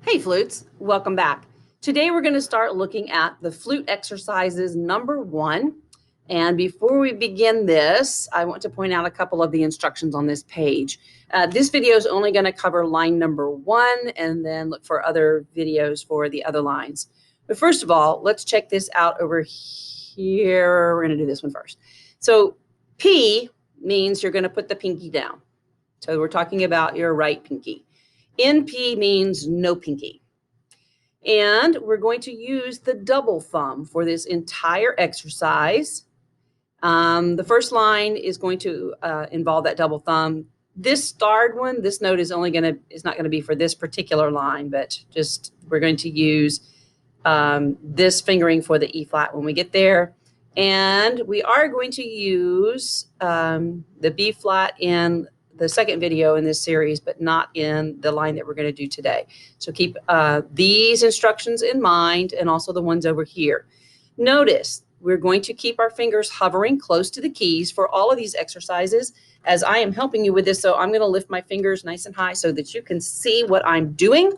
Hey flutes, welcome back. Today we're going to start looking at the flute exercises number 1. And before we begin this, I want to point out a couple of the instructions on this page. This video is only going to cover line number 1 and then look for other videos for the other lines. But first of all, let's check this out over here. We're going to do this one first. So P means you're going to put the pinky down. So we're talking about your right pinky. NP means no pinky. And we're going to use the double thumb for this entire exercise. The first line is going to involve that double thumb. This starred one, this note is not going to be for this particular line, but just we're going to use this fingering for the E flat when we get there. And we are going to use the B flat in the second video in this series, but not in the line that we're going to do today. So keep these instructions in mind and also the ones over here. Notice we're going to keep our fingers hovering close to the keys for all of these exercises as I am helping you with this. So I'm going to lift my fingers nice and high so that you can see what I'm doing,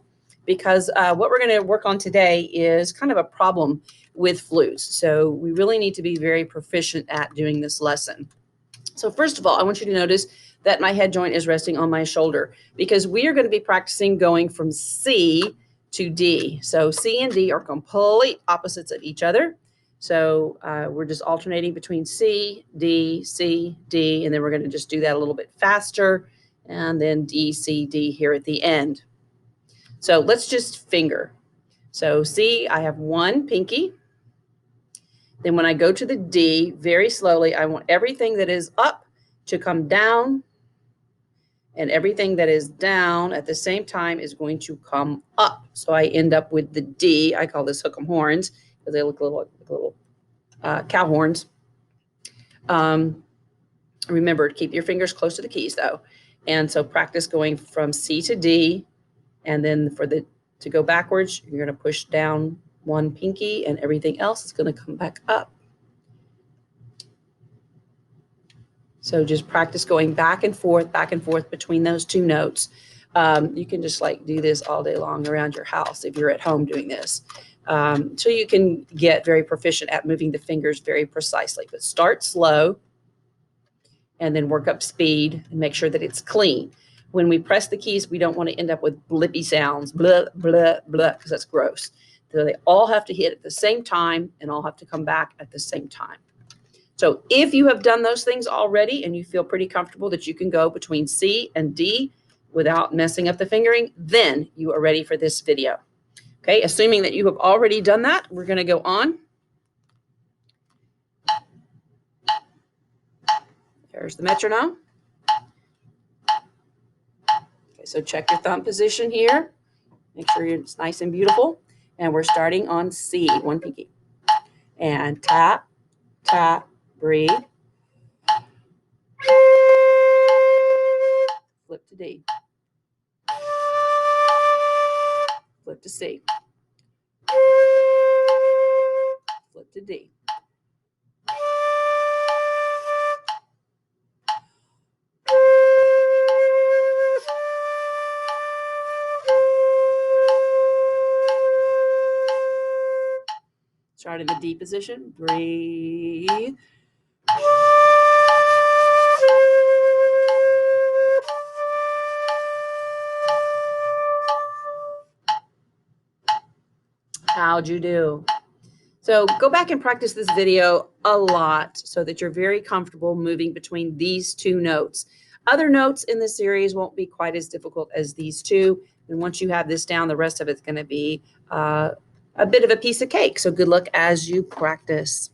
because what we're going to work on today is kind of a problem with flutes. So we really need to be very proficient at doing this lesson. So first of all, I want you to notice that my head joint is resting on my shoulder, because we are going to be practicing going from C to D. So C and D are complete opposites of each other. So we're just alternating between C, D, and then we're going to just do that a little bit faster, and then D, C, D here at the end. So let's just finger. So C, I have one pinky. Then when I go to the D, very slowly, I want everything that is up to come down, and everything that is down at the same time is going to come up. So I end up with the D. I call this hook 'em horns because they look like little cow horns. Remember to keep your fingers close to the keys though. And so practice going from C to D, and then to go backwards, you're going to push down one pinky and everything else is going to come back up. So just practice going back and forth between those two notes. You can just like do this all day long around your house if you're at home doing this. So you can get very proficient at moving the fingers very precisely. But start slow and then work up speed and make sure that it's clean. When we press the keys, we don't want to end up with blippy sounds, blah, blah, blah, because that's gross. So they all have to hit at the same time and all have to come back at the same time. So if you have done those things already and you feel pretty comfortable that you can go between C and D without messing up the fingering, then you are ready for this video. Okay, assuming that you have already done that, we're going to go on. There's the metronome. Okay, so check your thumb position here. Make sure it's nice and beautiful. And we're starting on C, one pinky. And tap, tap, breathe. Flip to D. Flip to C. Flip to D. Start in the D position. Breathe. How'd you do? So go back and practice this video a lot so that you're very comfortable moving between these two notes. Other notes in this series won't be quite as difficult as these two. And once you have this down, the rest of it's going to be a bit of a piece of cake. So good luck as you practice.